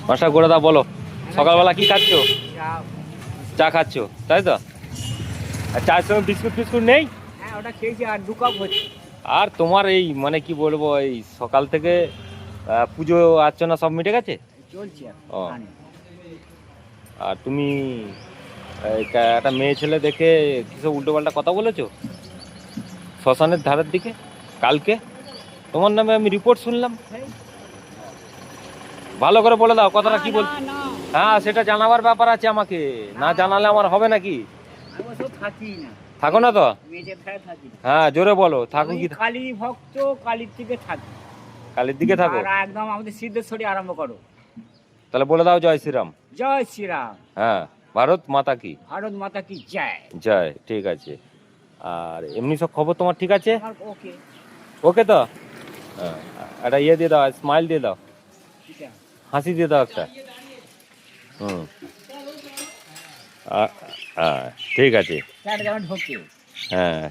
Master করে দাও, বলো সকালবেলা কি খাচ্ছ? চা খাচ্ছ, তাই তো? আর চায়ের সঙ্গে বিস্কুট ফিস্কুট নেই? হ্যাঁ, ওটা খেয়েছি আর 2 কাপ হচ্ছে। আর তোমার এই মানে কি বলবো, এই সকাল থেকে পুজো অর্চনা সব মিটে গেছে? চলছে আর ও। জানি। আর তুমি একটা মেয়ে ছেলে দেখে কিসব উল্টো পাল্টা কথা বলেছো শ্মশানের ধারের দিকে কালকে? তোমার নামে আমি রিপোর্ট শুনলাম। এই, ভালো করে বলে দাও কথাটা না, কি না, বল। না, হ্যাঁ, সেটা জানাবার ব্যাপার আছে আমাকে, না জানালে আমার হবে নাকি? আমি ওসব থাকি না। থাকো না তো? মেয়েদের ধারে থাকি না। হ্যাঁ, জোরে বলো, থাকো আমি কি? কালী ভক্ত, কালীর দিকে থাকি। কালীর দিকে থাকো? আর একদম আমাদের সিদ্ধেশ্বরী আরম্ভ করো। তাহলে বলে দাও জয় শ্রীরাম। জয় শ্রীরাম। হ্যাঁ, ভারত মাতা কি ভারত মাতা কি জয়। জয়। ঠিক আছে। আর এমনি সব খবর তোমার ঠিক আছে? আমার ওকে। ওকে তো? হ্যাঁ, একটা ইয়ে দিয়ে দাও, স্মাইল দিয়ে দাও, ঠিক আছে। হাসি দিয়ে দাও একটা। হুম। হ্যাঁ, ঠিক আছে। স্যার যেমন ঢোকে। হ্যাঁ।